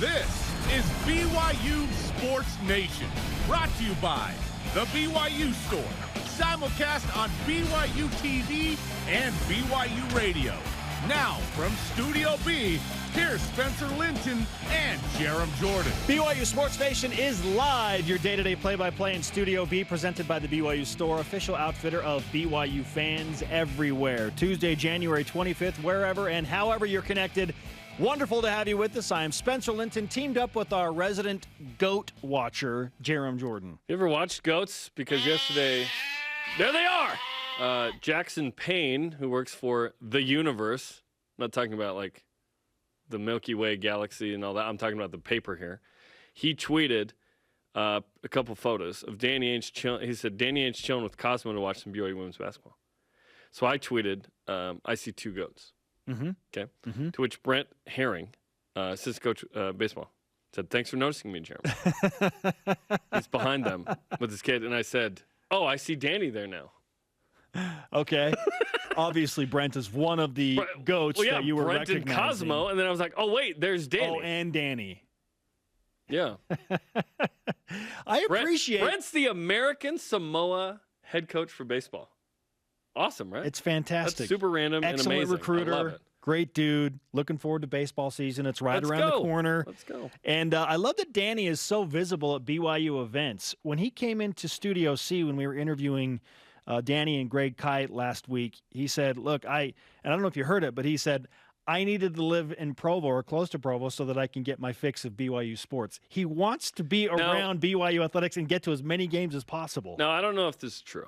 This is BYU Sports Nation, brought to you by the BYU Store, simulcast on BYU TV and BYU Radio. Now, from Studio B, here's Spencer Linton and Jarom Jordan. BYU Sports Nation is live, your day-to-day play-by-play in Studio B, presented by the BYU Store, official outfitter of BYU fans everywhere. Tuesday, January 25th, wherever and however you're connected. Wonderful to have you with us. I am Spencer Linton, teamed up with our resident goat watcher, Jarom Jordan. You ever watched goats? Because yesterday, there they are! Jackson Payne, who works for The Universe, I'm not talking about like the Milky Way galaxy and all that, I'm talking about the paper here. He tweeted a couple photos of Danny Ainge chilling. He said, Danny Ainge chilling with Cosmo to watch some BYU women's basketball. So I tweeted, I see two goats. Mm-hmm. Okay. Mm-hmm. To which Brent Herring, assistant coach baseball, said, thanks for noticing me, Jeremy. He's behind them with his kid. And I said, oh, I see Danny there now. Okay. Obviously, Brent is one of the goats that you were Brent recognizing. And Cosmo. And then I was like, oh, wait, there's Danny. Oh, and Danny. Yeah. I appreciate Brent's the American Samoa head coach for baseball. Awesome, right? It's fantastic. That's super random and amazing. Excellent recruiter. I love it. Great dude. Looking forward to baseball season. It's right around the corner. Let's go. And I love that Danny is so visible at BYU events. When he came into Studio C when we were interviewing Danny and Greg Kite last week, he said, look, and I don't know if you heard it, but he said, I needed to live in Provo or close to Provo so that I can get my fix of BYU sports. He wants to be around BYU athletics and get to as many games as possible. Now, I don't know if this is true,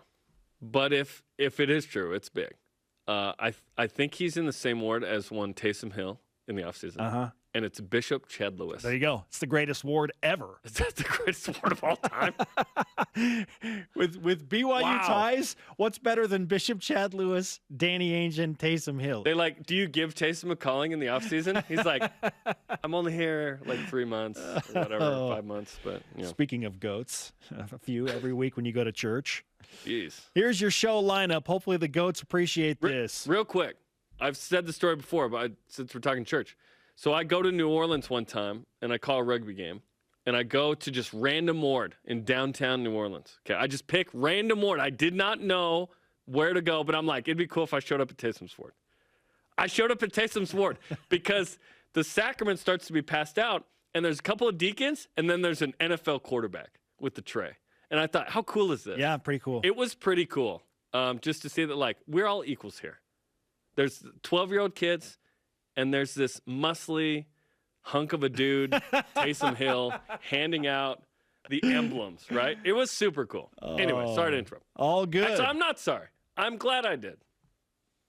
but if it is true, it's big. I think he's in the same ward as one Taysom Hill in the offseason. And it's Bishop Chad Lewis. There you go. It's the greatest ward ever. That's the greatest ward of all time. with BYU ties, what's better than Bishop Chad Lewis, Danny Ainge, and Taysom Hill? They do you give Taysom a calling in the offseason? He's like, I'm only here 3 months or whatever, 5 months. But Speaking of goats, a few every week when you go to church. Jeez. Here's your show lineup. Hopefully the goats appreciate this. Real quick. I've said the story before, but since we're talking church. So I go to New Orleans one time, and I call a rugby game, and I go to just random ward in downtown New Orleans. Okay, I just pick random ward. I did not know where to go, but I'm like, it'd be cool if I showed up at Taysom's ward. I showed up at Taysom's ward because the sacrament starts to be passed out, and there's a couple of deacons, and then there's an NFL quarterback with the tray. And I thought, how cool is this? Yeah, pretty cool. It was pretty cool just to see that, we're all equals here. There's 12-year-old kids, and there's this muscly hunk of a dude, Taysom Hill, handing out the emblems, right? It was super cool. Anyway, sorry to interrupt. All good. Actually, I'm not sorry. I'm glad I did.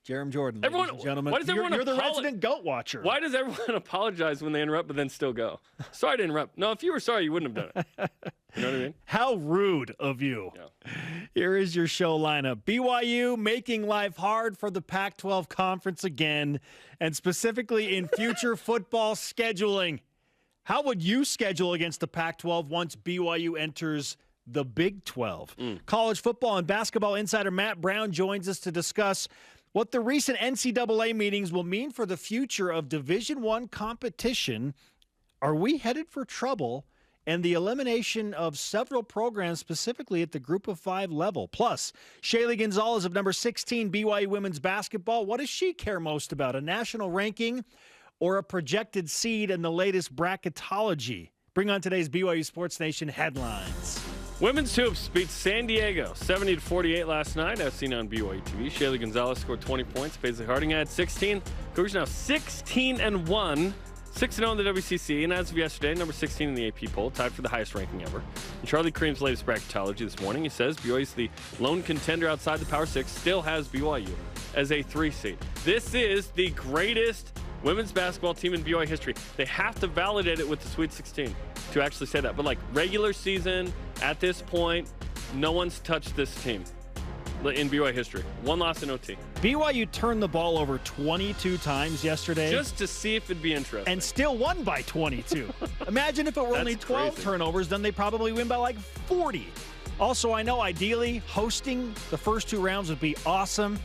Jarom Jordan, everyone, ladies and gentlemen. Why does everyone you're the resident goat watcher. Why does everyone apologize when they interrupt but then still go? Sorry to interrupt. No, if you were sorry, you wouldn't have done it. You know what I mean? How rude of you. Yeah. Here is your show lineup. BYU making life hard for the Pac-12 conference again, and specifically in future football scheduling. How would you schedule against the Pac-12 once BYU enters the Big 12? College football and basketball insider Matt Brown joins us to discuss what the recent NCAA meetings will mean for the future of Division I competition. Are we headed for trouble? And the elimination of several programs, specifically at the Group of 5 level. Plus, Shaylee Gonzalez of number 16 BYU women's basketball. What does she care most about, a national ranking or a projected seed in the latest bracketology? Bring on today's BYU Sports Nation headlines. Women's hoops beat San Diego 70-48 last night, as seen on BYU TV. Shaylee Gonzalez scored 20 points. Paisley Harding had 16. Cougars now 16-1. 6-0 in the WCC, and as of yesterday, number 16 in the AP poll, tied for the highest ranking ever. And Charlie Cream's latest bracketology this morning, he says BYU is the lone contender outside the Power 6, still has BYU as a 3 seed. This is the greatest women's basketball team in BYU history. They have to validate it with the Sweet 16 to actually say that. But regular season, at this point, no one's touched this team in BYU history. One loss in OT. BYU turned the ball over 22 times yesterday. Just to see if it'd be interesting. And still won by 22. Imagine if it were only 12 turnovers, then they probably win by 40. Also, I know ideally hosting the first 2 rounds would be awesome,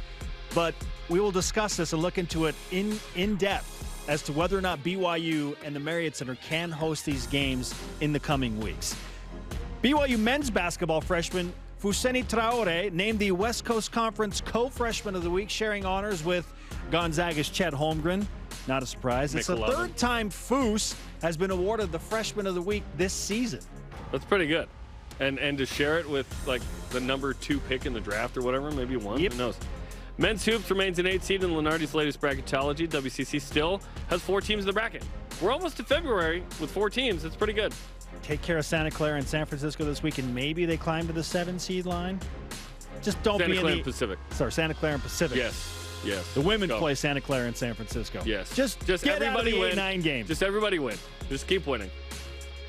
but we will discuss this and look into it in depth as to whether or not BYU and the Marriott Center can host these games in the coming weeks. BYU men's basketball freshman Fousseyni Traore named the West Coast Conference Co-Freshman of the Week, sharing honors with Gonzaga's Chet Holmgren. Not a surprise. It's the third time Foose has been awarded the Freshman of the Week this season. That's pretty good. And to share it with, like, the number 2 pick in the draft or whatever, maybe 1, Yep. Who knows? Men's hoops remains an 8 seed in Lenardi's latest bracketology. WCC still has 4 teams in the bracket. We're almost to February with 4 teams. It's pretty good. Take care of Santa Clara and San Francisco this week, and maybe they climb to the 7 seed line. Just don't Santa be Clara in and the Pacific. Sorry, Santa Clara and Pacific. Yes. The women Go. play Santa Clara and San Francisco. Yes. Just get everybody out of the win. 8-9 game. Just everybody win. Just keep winning.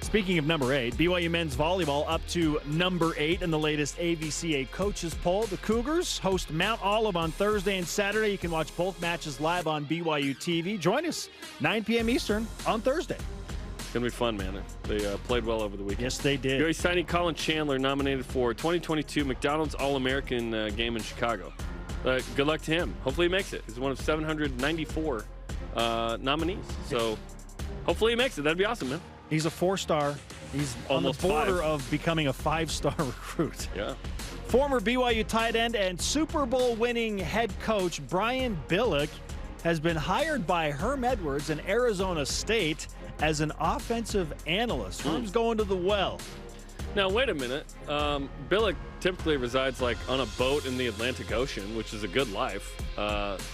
Speaking of number 8, BYU men's volleyball up to number 8 in the latest AVCA coaches poll. The Cougars host Mount Olive on Thursday and Saturday. You can watch both matches live on BYU TV. Join us 9 p.m. Eastern on Thursday. It's going to be fun, man. They played well over the weekend. Yes, they did. BYU signing Colin Chandler, nominated for 2022 McDonald's All-American game in Chicago. Good luck to him. Hopefully he makes it. He's one of 794 nominees. So hopefully he makes it. That'd be awesome, man. He's a 4-star. He's Almost on the border 5. of becoming a 5-star recruit. Yeah. Former BYU tight end and Super Bowl winning head coach Brian Billick has been hired by Herm Edwards and Arizona State as an offensive analyst. Herm's going to the well. Now, wait a minute. Billick typically resides like on a boat in the Atlantic Ocean, which is a good life.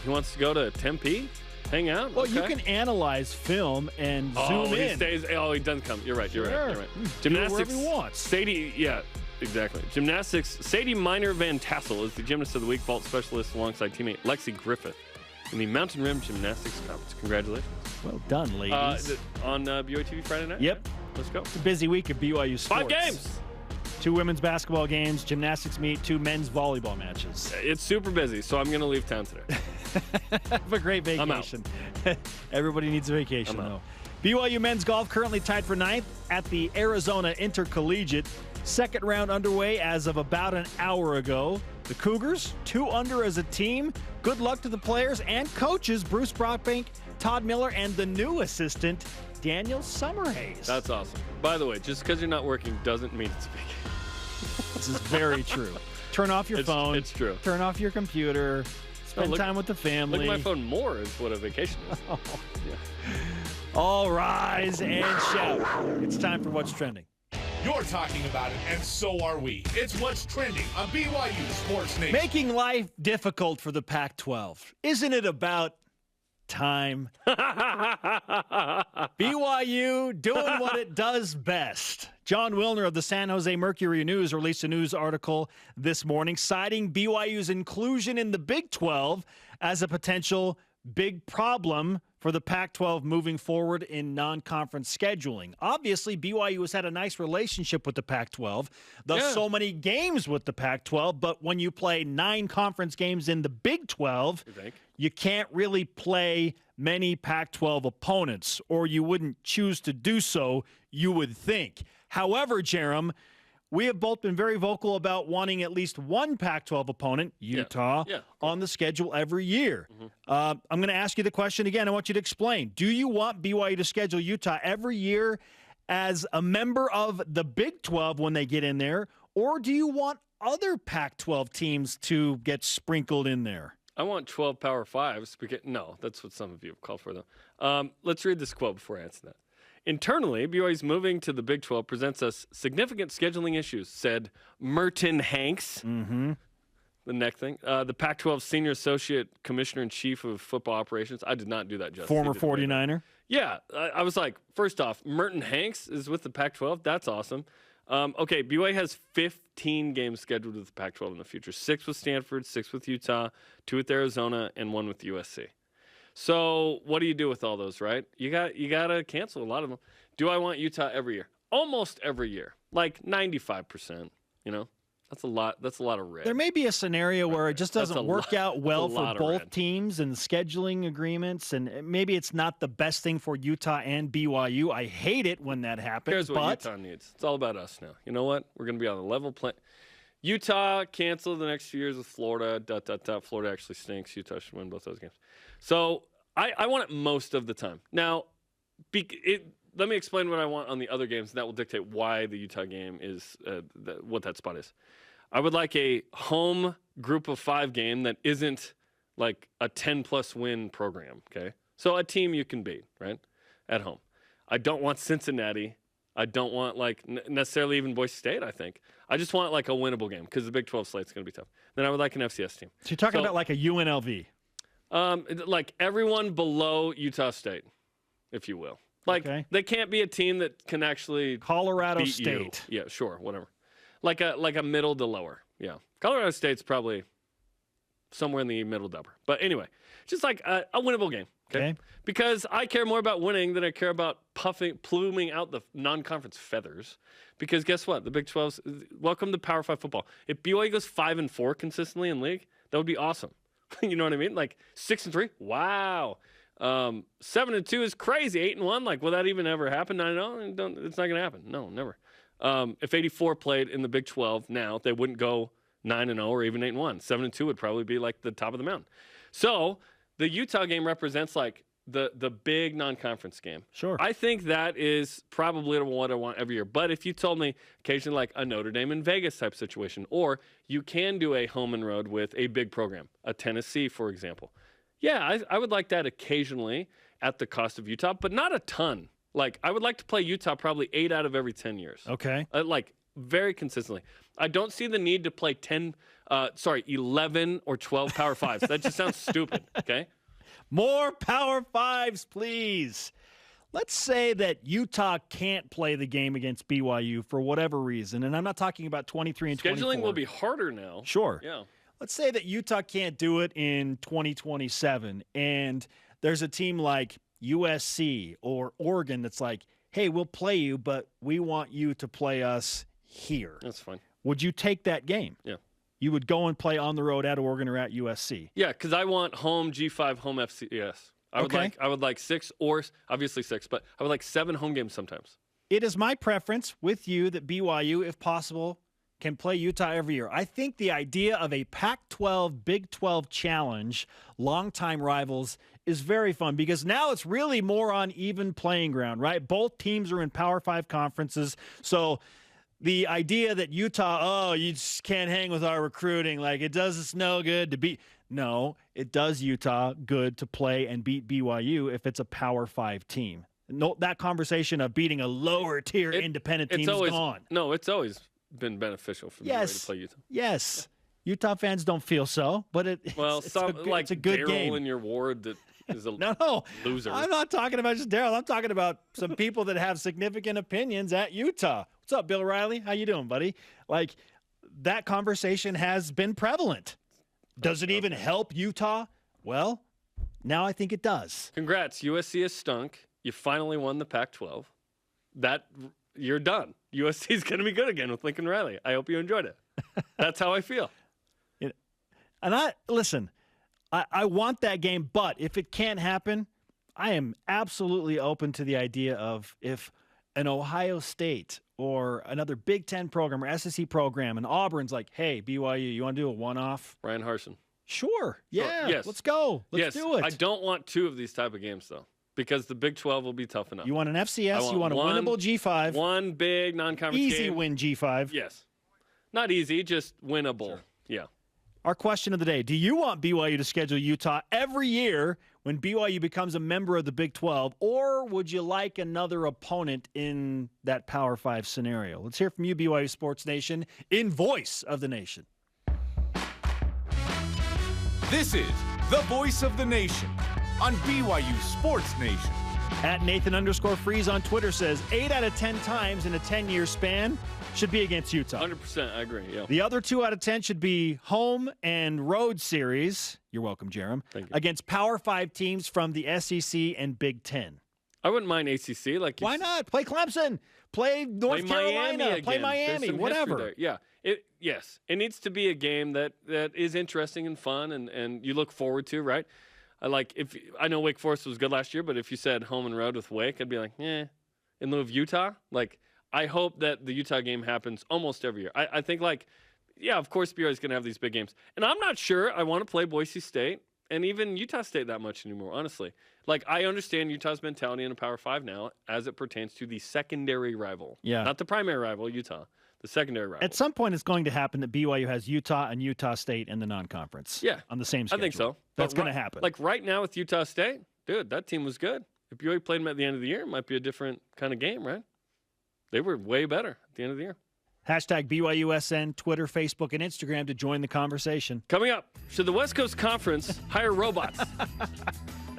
He wants to go to Tempe, hang out. Well, okay. you can analyze film and zoom he in. stays. Oh, he doesn't come. You're right. You're right. Do whatever he wants. Sadie, yeah, exactly. Gymnastics. Sadie Miner Van Tassel is the gymnast of the week, vault specialist alongside teammate Lexi Griffith in the Mountain Rim Gymnastics Conference. Congratulations. Well done, ladies. On BYU TV Friday night? Yep. Let's go. It's a busy week of BYU sports. 5 games. 2 women's basketball games, gymnastics meet, 2 men's volleyball matches. It's super busy, so I'm going to leave town today. Have a great vacation. Everybody needs a vacation, though. BYU men's golf currently tied for 9th at the Arizona Intercollegiate. Second round underway as of about an hour ago. The Cougars, 2 under as a team. Good luck to the players and coaches, Bruce Brockbank, Todd Miller, and the new assistant, Daniel Summerhays. That's awesome. By the way, just because you're not working doesn't mean it's big. This is very true. Turn off your phone. It's true. Turn off your computer. Spend time with the family. Look at my phone more is what a vacation is. All rise and shout. It's time for What's Trending. You're talking about it, and so are we. It's What's Trending on BYU Sports Nation. Making life difficult for the Pac-12. Isn't it about time? BYU doing what it does best. John Wilner of the San Jose Mercury News released a news article this morning citing BYU's inclusion in the Big 12 as a potential big problem for the Pac-12 moving forward in non-conference scheduling. Obviously, BYU has had a nice relationship with the Pac-12, thus so many games with the Pac-12, but when you play 9 conference games in the Big 12, you can't really play many Pac-12 opponents, or you wouldn't choose to do so, you would think. However, Jarom, we have both been very vocal about wanting at least one Pac-12 opponent, Utah, on the schedule every year. I'm going to ask you the question again. I want you to explain. Do you want BYU to schedule Utah every year as a member of the Big 12 when they get in there, or do you want other Pac-12 teams to get sprinkled in there? I want 12 Power 5s. No, that's what some of you have called for, though. Let's read this quote before I answer that. Internally, BYU's moving to the Big 12 presents us significant scheduling issues, said Merton Hanks. The neck thing. The Pac-12 Senior Associate Commissioner-in-Chief of Football Operations. I did not do that justice. Former 49er? Yeah. I was like, first off, Merton Hanks is with the Pac-12. That's awesome. Okay, BYU has 15 games scheduled with the Pac-12 in the future. 6 with Stanford, 6 with Utah, 2 with Arizona, and 1 with USC. So what do you do with all those, right? You got to cancel a lot of them. Do I want Utah every year? Almost every year. Like 95%, you know? That's a lot of red. There may be a scenario where it just doesn't work out well for both teams and scheduling agreements, and maybe it's not the best thing for Utah and BYU. I hate it when that happens. Here's what Utah needs. It's all about us now. You know what? We're going to be on a level play. Utah cancel the next few years with Florida. Florida actually stinks. Utah should win both those games. So I want it most of the time. Now, let me explain what I want on the other games, and that will dictate why the Utah game is what that spot is. I would like a home group of 5 game that isn't like a 10-plus win program, okay? So a team you can beat, right, at home. I don't want Cincinnati. I don't want, like, necessarily even Boise State, I think. I just want, like, a winnable game because the Big 12 slate's going to be tough. Then I would like an FCS team. So you're talking about like a UNLV? Like everyone below Utah State, if you will. Like, they can't be a team that can actually Colorado beat State. You. Yeah, sure, whatever. Like a middle to lower. Yeah. Colorado State's probably somewhere in the middle to upper. But anyway, just like a winnable game. Okay? Because I care more about winning than I care about pluming out the non-conference feathers. Because guess what? The Big 12's welcome to Power 5 football. If BYU goes 5-4 consistently in league, that would be awesome. You know what I mean? Like 6-3, wow. 7-2 is crazy. 8-1, like will that even ever happen? No, it's not going to happen. No, never. If 84 played in the Big 12 now, they wouldn't go 9-0 or even 8-1. 7-2 would probably be like the top of the mountain. So the Utah game represents like the big non-conference game. Sure. I think that is probably what I want every year. But if you told me occasionally like a Notre Dame in Vegas type situation, or you can do a home and road with a big program, a Tennessee, for example. Yeah, I would like that occasionally at the cost of Utah, but not a ton. Like, I would like to play Utah probably 8 out of every 10 years. Okay. Like, very consistently. I don't see the need to play 11 or 12 Power 5s. That just sounds stupid, okay? More Power 5s, please. Let's say that Utah can't play the game against BYU for whatever reason, and I'm not talking about 23 and 24. Scheduling will be harder now. Sure. Yeah. Let's say that Utah can't do it in 2027, and there's a team like USC or Oregon that's like, hey, we'll play you, but we want you to play us here. That's fine. Would you take that game? Yeah. You would go and play on the road at Oregon or at USC. Yeah, because I want home G5, home FCS. I would like 6 or obviously 6, but I would like 7 home games sometimes. It is my preference with you that BYU, if possible, can play Utah every year. I think the idea of a Pac-12, Big 12 challenge, longtime rivals, is very fun because now it's really more on even playing ground, right? Both teams are in Power 5 conferences, so the idea that Utah, you just can't hang with our recruiting, like it does us no good to beat. No, it does Utah good to play and beat BYU if it's a Power 5 team. No, that conversation of beating a lower tier independent team is gone. No, it's always been beneficial for me to play Utah. Yes. Utah fans don't feel so, but it's a good Daryl game. in your ward that is a loser. I'm not talking about just Daryl. I'm talking about some people that have significant opinions at Utah. What's up, Bill Riley? How you doing, buddy? Like, that conversation has been prevalent. Does it even help Utah? Well, now I think it does. Congrats. USC has stunk. You finally won the Pac-12. You're done. USC is going to be good again with Lincoln Riley. I hope you enjoyed it. That's how I feel. Listen, I want that game, but if it can't happen, I am absolutely open to the idea of if an Ohio State or another Big Ten program or SEC program and Auburn's like, hey, BYU, you want to do a one-off? Brian Harsin. Sure. Yeah. Yes. Let's go. Let's do it. I don't want 2 of these type of games, though, because the Big 12 will be tough enough. You want an FCS. You want a winnable G5. One big non-conference game. Easy win G5. Yes. Not easy, just winnable. Sure. Yeah. Our question of the day, do you want BYU to schedule Utah every year when BYU becomes a member of the Big 12, or would you like another opponent in that Power 5 scenario? Let's hear from you, BYU Sports Nation, in Voice of the Nation. This is the Voice of the Nation on BYU Sports Nation. At Nathan_Freeze on Twitter says 8 out of 10 times in a 10-year span should be against Utah. 100%, I agree, yeah. The other 2 out of 10 should be home and road series. You're welcome, Jarom. Thank you. Against Power 5 teams from the SEC and Big Ten. I wouldn't mind ACC. Why not? Play Clemson. Play North Carolina. Play Miami. Whatever. Yeah. Yes. It needs to be a game that is interesting and fun and you look forward to, right? I know Wake Forest was good last year, but if you said home and road with Wake, I'd be like, in lieu of Utah. I hope that the Utah game happens almost every year. I think of course BYU is going to have these big games. And I'm not sure I want to play Boise State and even Utah State that much anymore, honestly. Like, I understand Utah's mentality in a Power 5 now as it pertains to the secondary rival. Yeah. Not the primary rival, Utah. The secondary rival. At some point, it's going to happen that BYU has Utah and Utah State in the non-conference. Yeah. On the same schedule. I think so. That's going to happen. Like, right now with Utah State, dude, that team was good. If BYU played them at the end of the year, it might be a different kind of game, right? They were way better at the end of the year. Hashtag BYUSN, Twitter, Facebook, and Instagram to join the conversation. Coming up, should the West Coast Conference hire robots?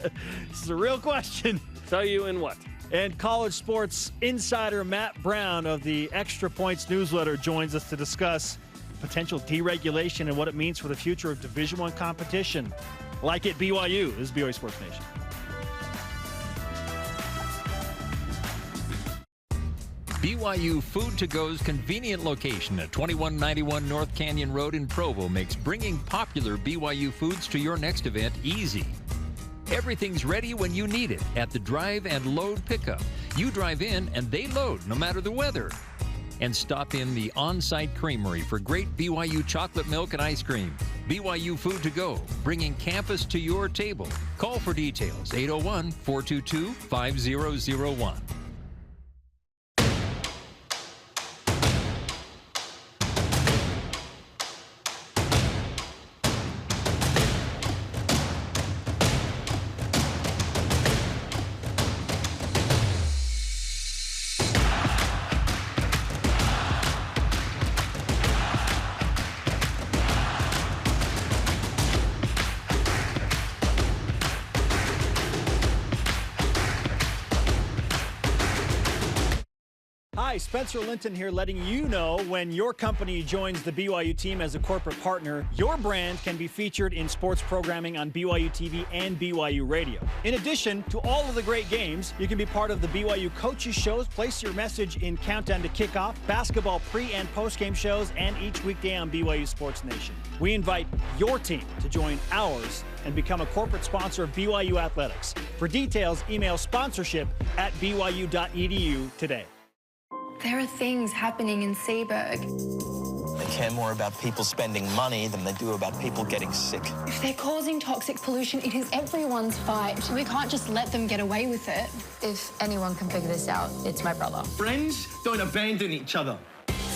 This is a real question. Tell you in what? And college sports insider Matt Brown of the Extra Points newsletter joins us to discuss potential deregulation and what it means for the future of Division I competition. Like at BYU, this is BYU Sports Nation. BYU Food to Go's convenient location at 2191 North Canyon Road in Provo makes bringing popular BYU foods to your next event easy. Everything's ready when you need it at the drive and load pickup. You drive in and they load no matter the weather. And stop in the on-site creamery for great BYU chocolate milk and ice cream. BYU Food to Go, bringing campus to your table. Call for details, 801-422-5001. Hi, Spencer Linton here, letting you know when your company joins the BYU team as a corporate partner, your brand can be featured in sports programming on BYU TV and BYU Radio. In addition to all of the great games, you can be part of the BYU coaches shows, place your message in Countdown to Kickoff, basketball pre- and post-game shows, and each weekday on BYU Sports Nation. We invite your team to join ours and become a corporate sponsor of BYU Athletics. For details, email sponsorship@byu.edu today. There are things happening in Seaburg. They care more about people spending money than they do about people getting sick. If they're causing toxic pollution, it is everyone's fight. We can't just let them get away with it. If anyone can figure this out, it's my brother. Friends don't abandon each other.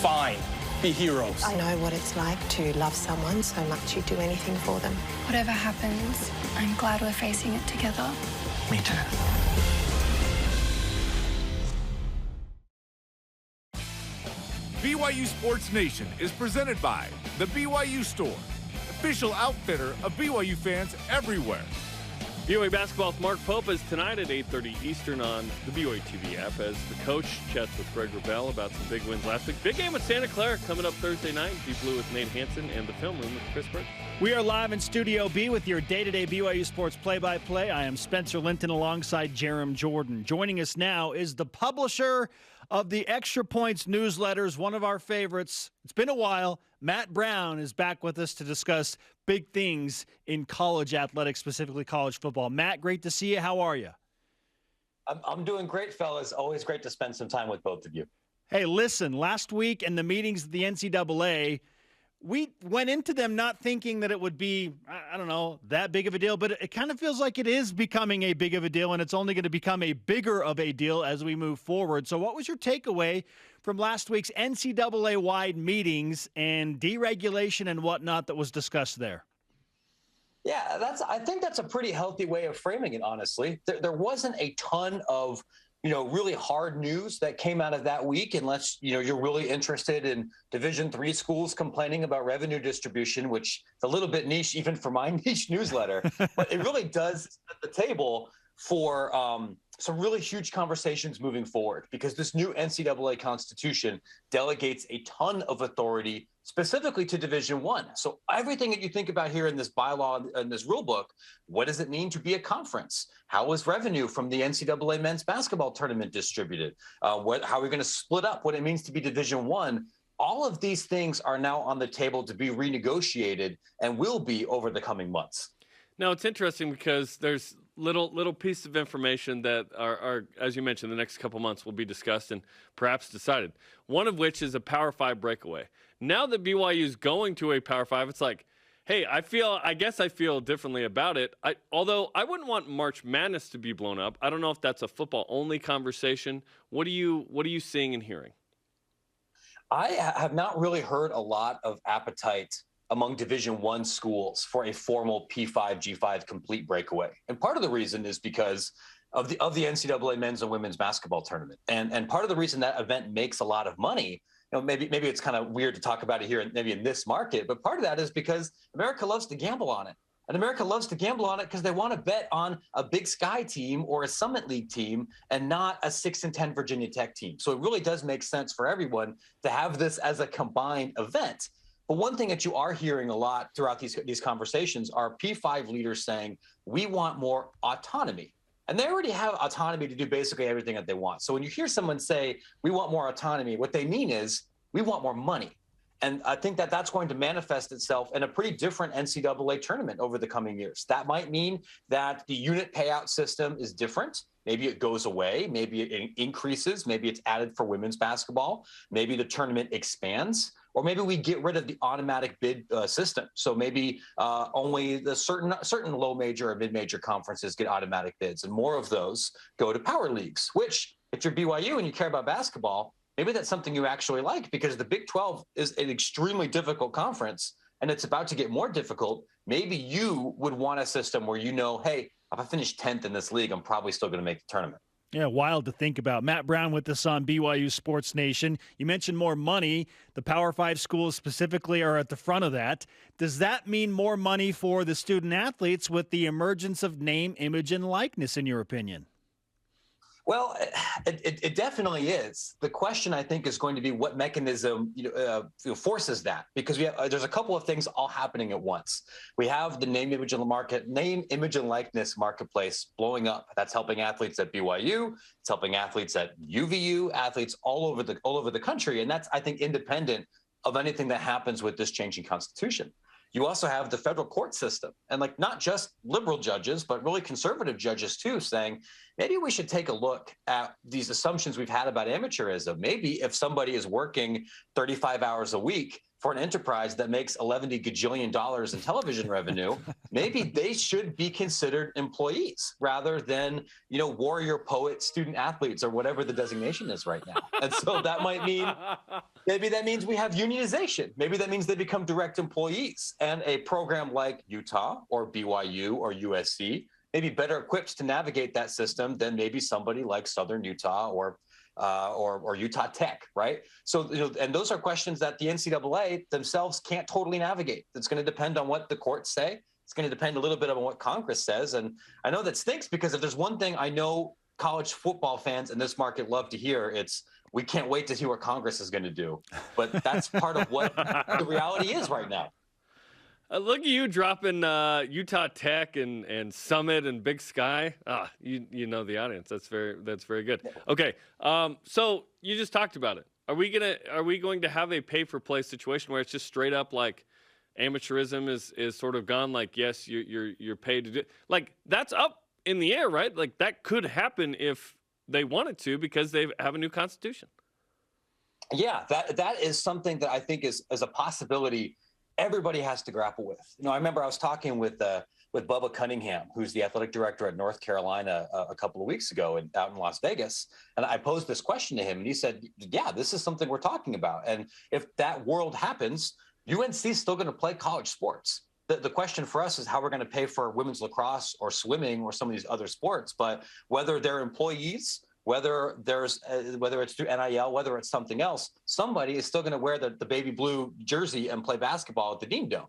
Fine. Be heroes. I know what it's like to love someone so much you'd do anything for them. Whatever happens, I'm glad we're facing it together. Me too. BYU Sports Nation is presented by the BYU Store, official outfitter of BYU fans everywhere. BYU basketball with Mark Pope is tonight at 8:30 Eastern on the BYU TV app as the coach chats with Greg Wrubell about some big wins last week. Big game with Santa Clara coming up Thursday night. Deep Blue with Nate Hansen and the film room with Chris Burke. We are live in Studio B with your day-to-day BYU sports play-by-play. I am Spencer Linton alongside Jarom Jordan. Joining us now is the publisher of the Extra Points newsletters, one of our favorites. It's been a while. Matt Brown is back with us to discuss big things in college athletics, specifically college football. Matt, great to see you. How are you? I'm doing great, fellas. Always great to spend some time with both of you. Hey, listen, last week in the meetings at the NCAA, we went into them not thinking that it would be, I don't know, that big of a deal, but it kind of feels like it is becoming a big of a deal, and it's only going to become a bigger of a deal as we move forward. So what was your takeaway from last week's NCAA-wide meetings and deregulation and whatnot that was discussed there? Yeah, I think that's a pretty healthy way of framing it, honestly. There wasn't a ton of really hard news that came out of that week, unless, you're really interested in Division III schools complaining about revenue distribution, which is a little bit niche even for my niche newsletter, but it really does set the table for some really huge conversations moving forward, because this new NCAA constitution delegates a ton of authority specifically to Division I. So everything that you think about here in this bylaw and this rule book, what does it mean to be a conference? How is revenue from the NCAA men's basketball tournament distributed? How are we going to split up what it means to be Division I? All of these things are now on the table to be renegotiated and will be over the coming months. Now, it's interesting because there's little pieces of information that are, as you mentioned, the next couple months will be discussed and perhaps decided. One of which is a Power 5 breakaway. Now that BYU is going to a Power 5, it's like, Hey, I guess I feel differently about it. Although I wouldn't want March Madness to be blown up. I don't know if that's a football-only conversation. What are you seeing and hearing? I have not really heard a lot of appetite among Division I schools for a formal P5, G5 complete breakaway. And part of the reason is because of the NCAA men's and women's basketball tournament. And part of the reason that event makes a lot of money, maybe it's kind of weird to talk about it here, maybe in this market, but part of that is because America loves to gamble on it. And America loves to gamble on it because they want to bet on a Big Sky team or a Summit League team and not a 6-10 Virginia Tech team. So it really does make sense for everyone to have this as a combined event. But one thing that you are hearing a lot throughout these conversations are P5 leaders saying, we want more autonomy. And they already have autonomy to do basically everything that they want. So when you hear someone say, we want more autonomy, what they mean is, we want more money. And I think that that's going to manifest itself in a pretty different NCAA tournament over the coming years. That might mean that the unit payout system is different. Maybe it goes away. Maybe it increases. Maybe it's added for women's basketball. Maybe the tournament expands. Or maybe we get rid of the automatic bid system. So maybe only the certain low major or mid-major conferences get automatic bids, and more of those go to power leagues, which if you're BYU and you care about basketball, maybe that's something you actually like, because the Big 12 is an extremely difficult conference and it's about to get more difficult. Maybe you would want a system where hey, if I finish 10th in this league, I'm probably still going to make the tournament. Yeah, wild to think about. Matt Brown with us on BYU Sports Nation. You mentioned more money. The Power 5 schools specifically are at the front of that. Does that mean more money for the student athletes with the emergence of name, image, and likeness, in your opinion? Well, it definitely is. The question, I think, is going to be what mechanism forces that, because there's a couple of things all happening at once. We have the name, image, and likeness marketplace blowing up. That's helping athletes at BYU. It's helping athletes at UVU, athletes all over the country, and that's, I think, independent of anything that happens with this changing constitution. You also have the federal court system, and not just liberal judges, but really conservative judges too, saying maybe we should take a look at these assumptions we've had about amateurism. Maybe if somebody is working 35 hours a week for an enterprise that makes $11 gajillion in television revenue, maybe they should be considered employees rather than, warrior poet student athletes or whatever the designation is right now. And so that might mean, maybe that means we have unionization. Maybe that means they become direct employees, and a program like Utah or BYU or USC may be better equipped to navigate that system than maybe somebody like Southern Utah or Utah Tech, right? So, and those are questions that the NCAA themselves can't totally navigate. It's going to depend on what the courts say. It's going to depend a little bit on what Congress says. And I know that stinks, because if there's one thing I know college football fans in this market love to hear, it's, we can't wait to see what Congress is going to do. But that's part of what the reality is right now. Look at you dropping Utah Tech and Summit and Big Sky. You know the audience. That's very good. Okay, so you just talked about it. Are we going to have a pay for play situation where it's just straight up like amateurism is sort of gone? Like, yes, you're paid to do, like, that's up in the air, right? Like, that could happen if they wanted to, because they have a new constitution. Yeah, that is something that I think is a possibility everybody has to grapple with. I remember I was talking with Bubba Cunningham, who's the athletic director at North Carolina, a couple of weeks ago out in Las Vegas. And I posed this question to him, and he said, yeah, this is something we're talking about. And if that world happens, UNC is still going to play college sports. The question for us is how we're going to pay for women's lacrosse or swimming or some of these other sports. But whether they're employees, whether it's through NIL, whether it's something else, somebody is still going to wear the baby blue jersey and play basketball at the Dean Dome.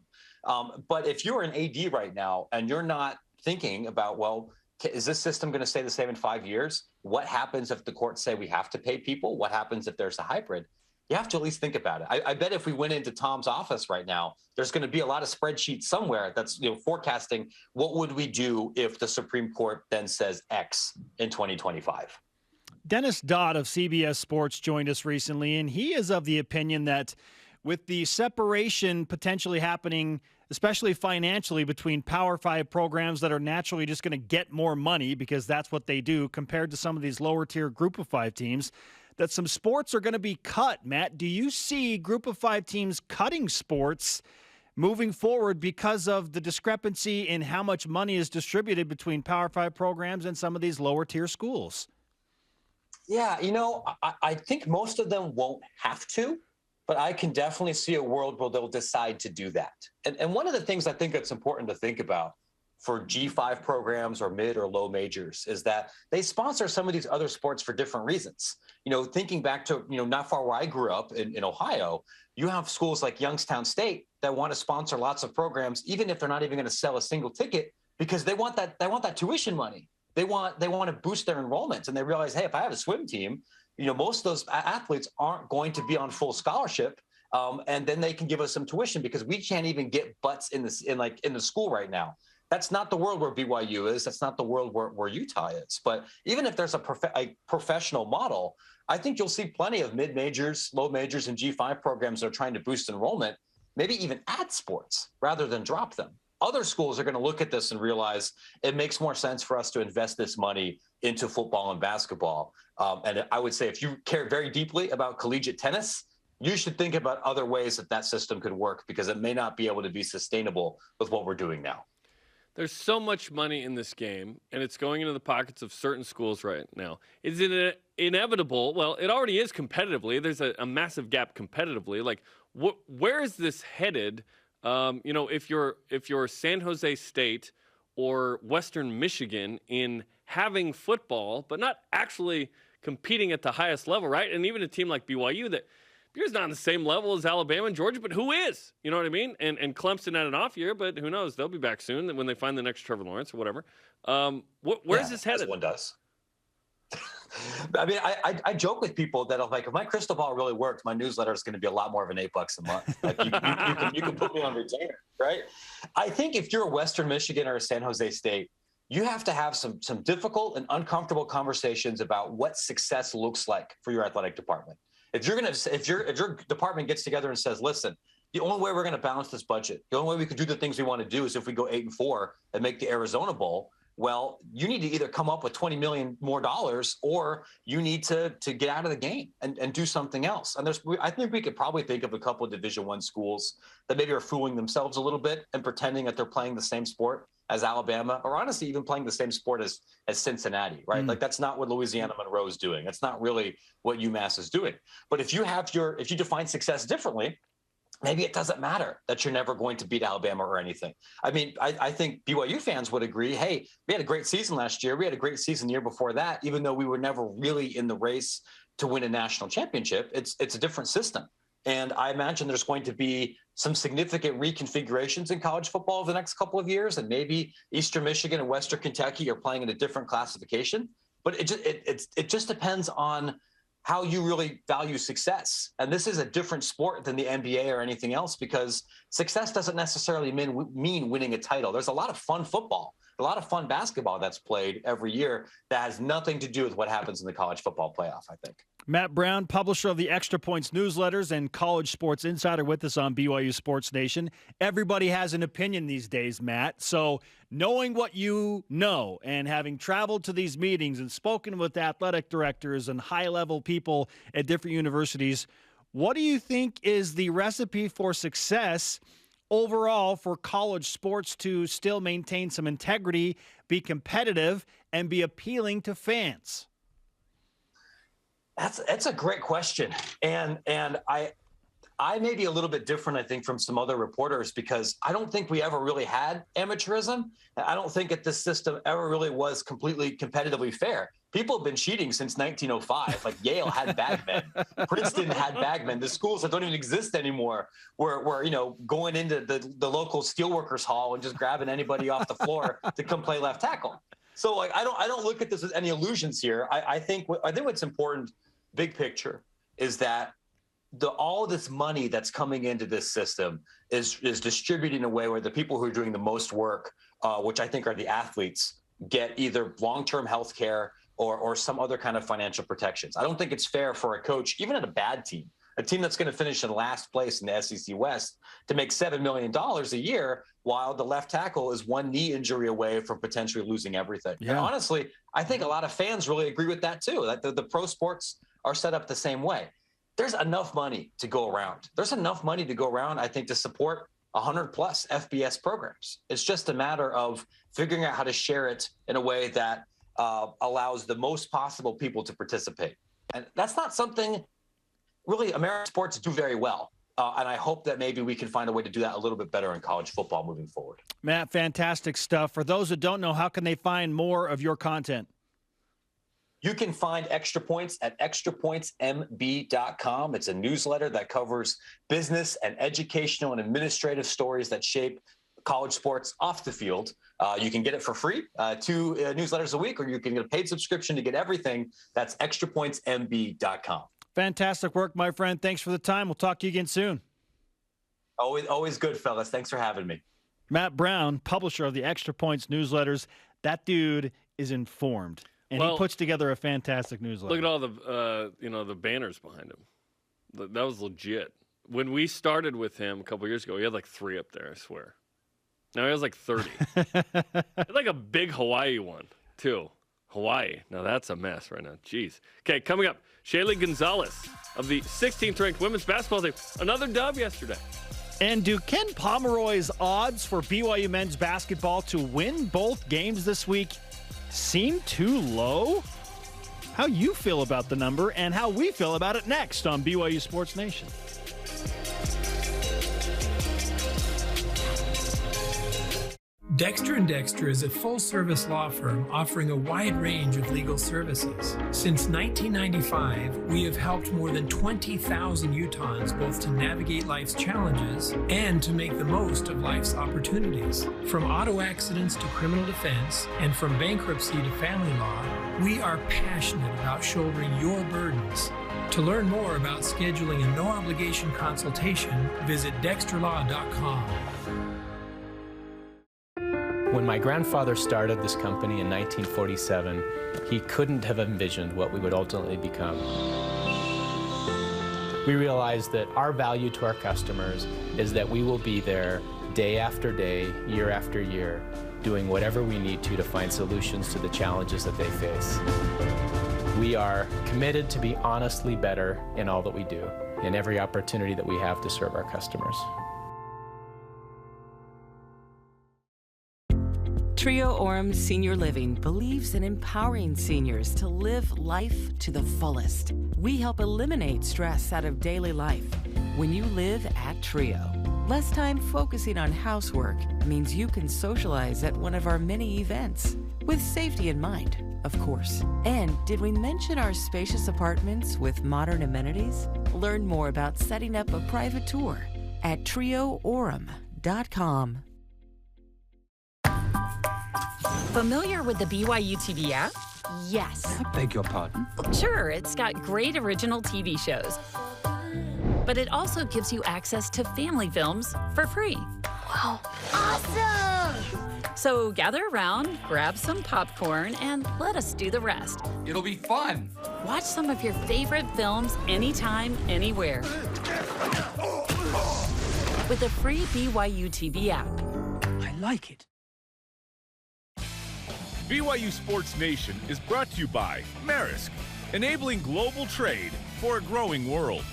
But if you're an AD right now and you're not thinking about, well, is this system going to stay the same in 5 years? What happens if the courts say we have to pay people? What happens if there's a hybrid? You have to at least think about it. I bet if we went into Tom's office right now, there's going to be a lot of spreadsheets somewhere that's forecasting what would we do if the Supreme Court then says X in 2025. Dennis Dodd of CBS Sports joined us recently, and he is of the opinion that with the separation potentially happening, especially financially, between Power 5 programs that are naturally just going to get more money because that's what they do, compared to some of these lower-tier Group of 5 teams, that some sports are going to be cut. Matt, do you see Group of 5 teams cutting sports moving forward because of the discrepancy in how much money is distributed between Power 5 programs and some of these lower tier schools? Yeah, I think most of them won't have to, but I can definitely see a world where they'll decide to do that. And one of the things I think that's important to think about for G5 programs or mid or low majors is that they sponsor some of these other sports for different reasons. Thinking back to, not far where I grew up in Ohio, you have schools like Youngstown State that want to sponsor lots of programs, even if they're not even going to sell a single ticket, because they want that tuition money. They want to boost their enrollments, and they realize, hey, if I have a swim team, most of those athletes aren't going to be on full scholarship, and then they can give us some tuition because we can't even get butts in the school right now. That's not the world where BYU is. That's not the world where Utah is. But even if there's a professional model, I think you'll see plenty of mid majors, low majors, and G5 programs that are trying to boost enrollment, maybe even add sports rather than drop them. Other schools are going to look at this and realize it makes more sense for us to invest this money into football and basketball. And I would say if you care very deeply about collegiate tennis, you should think about other ways that system could work, because it may not be able to be sustainable with what we're doing now. There's so much money in this game, and it's going into the pockets of certain schools right now. Is it inevitable? Well, it already is competitively. There's a massive gap competitively. Like, where is this headed? If you're San Jose State or Western Michigan in having football, but not actually competing at the highest level, right? And even a team like BYU that BYU's not on the same level as Alabama and Georgia, but who is? You know what I mean? And Clemson had an off year, but who knows? They'll be back soon when they find the next Trevor Lawrence or whatever. Where's this headed? As one does. I mean, I joke with people that I'm like, if my crystal ball really worked, my newsletter is going to be a lot more of an $8 a month. Like you can put me on retainer, right? I think if you're a Western Michigan or a San Jose State, you have to have some difficult and uncomfortable conversations about what success looks like for your athletic department. If your department gets together and says, listen, the only way we're going to balance this budget, the only way we can do the things we want to do is if we go 8-4 and make the Arizona Bowl. Well, you need to either come up with $20 million more, or you need to get out of the game and do something else. And I think we could probably think of a couple of Division I schools that maybe are fooling themselves a little bit and pretending that they're playing the same sport as Alabama, or honestly even playing the same sport as Cincinnati, right? Like that's not what Louisiana Monroe is doing. That's not really what UMass is doing. But if you define success differently, maybe it doesn't matter that you're never going to beat Alabama or anything. I mean, I think BYU fans would agree, hey, we had a great season last year. We had a great season the year before that, even though we were never really in the race to win a national championship. It's a different system. And I imagine there's going to be some significant reconfigurations in college football over the next couple of years. And maybe Eastern Michigan and Western Kentucky are playing in a different classification. But it just depends on how you really value success. And this is a different sport than the NBA or anything else, because success doesn't necessarily mean winning a title. There's a lot of fun football, a lot of fun basketball that's played every year that has nothing to do with what happens in the college football playoff, I think. Matt Brown, publisher of the Extra Points newsletters and College Sports Insider, with us on BYU Sports Nation. Everybody has an opinion these days, Matt. So knowing what you know and having traveled to these meetings and spoken with athletic directors and high-level people at different universities, what do you think is the recipe for success overall for college sports to still maintain some integrity, be competitive, and be appealing to fans? That's a great question. And I may be a little bit different, I think, from some other reporters, because I don't think we ever really had amateurism. I don't think that this system ever really was completely competitively fair. People have been cheating since 1905. Like Yale had bagmen, Princeton had bagmen. The schools that don't even exist anymore were going into the local steelworkers hall and just grabbing anybody off the floor to come play left tackle. So like I don't look at this as any illusions here. I think what's important, big picture, is that all this money that's coming into this system is distributed in a way where the people who are doing the most work, which I think are the athletes, get either long-term health care or some other kind of financial protections. I don't think it's fair for a coach, even at a bad team, a team that's going to finish in last place in the SEC West, to make $7 million a year while the left tackle is one knee injury away from potentially losing everything. Yeah. And honestly, I think a lot of fans really agree with that too, that the pro sports are set up the same way. There's enough money to go around. I think, to support 100+ FBS programs. It's just a matter of figuring out how to share it in a way that allows the most possible people to participate. And that's not something really American sports do very well. And I hope that maybe we can find a way to do that a little bit better in college football moving forward. Matt, fantastic stuff. For those that don't know, how can they find more of your content? You can find Extra Points at extrapointsmb.com. It's a newsletter that covers business and educational and administrative stories that shape college sports off the field. You can get it for free, 2 newsletters a week, or you can get a paid subscription to get everything. That's extrapointsmb.com. Fantastic work, my friend. Thanks for the time. We'll talk to you again soon. Always good, fellas. Thanks for having me. Matt Brown, publisher of the Extra Points newsletters. That dude is informed, and he puts together a fantastic newsletter. Look at all the the banners behind him. That was legit. When we started with him a couple years ago, he had like 3 up there, I swear. Now he has like 30. He had like a big Hawaii one, too. Hawaii. Now that's a mess right now. Jeez. Okay, coming up, Shaylee Gonzalez of the 16th ranked women's basketball team. Another dub yesterday. And do Ken Pomeroy's odds for BYU men's basketball to win both games this week seem too low? How you feel about the number and how we feel about it next on BYU Sports Nation. Dexter & Dexter is a full-service law firm offering a wide range of legal services. Since 1995, we have helped more than 20,000 Utahns both to navigate life's challenges and to make the most of life's opportunities. From auto accidents to criminal defense, and from bankruptcy to family law, we are passionate about shouldering your burdens. To learn more about scheduling a no-obligation consultation, visit dexterlaw.com. When my grandfather started this company in 1947, he couldn't have envisioned what we would ultimately become. We realized that our value to our customers is that we will be there day after day, year after year, doing whatever we need to find solutions to the challenges that they face. We are committed to be honestly better in all that we do, in every opportunity that we have to serve our customers. Trio Orem Senior Living believes in empowering seniors to live life to the fullest. We help eliminate stress out of daily life when you live at Trio. Less time focusing on housework means you can socialize at one of our many events, with safety in mind, of course. And did we mention our spacious apartments with modern amenities? Learn more about setting up a private tour at trioorem.com. Familiar with the BYU TV app? Yes. I beg your pardon? Sure, it's got great original TV shows. But it also gives you access to family films for free. Wow. Awesome! So gather around, grab some popcorn, and let us do the rest. It'll be fun. Watch some of your favorite films anytime, anywhere. With the free BYU TV app. I like it. BYU Sports Nation is brought to you by Maersk, enabling global trade for a growing world.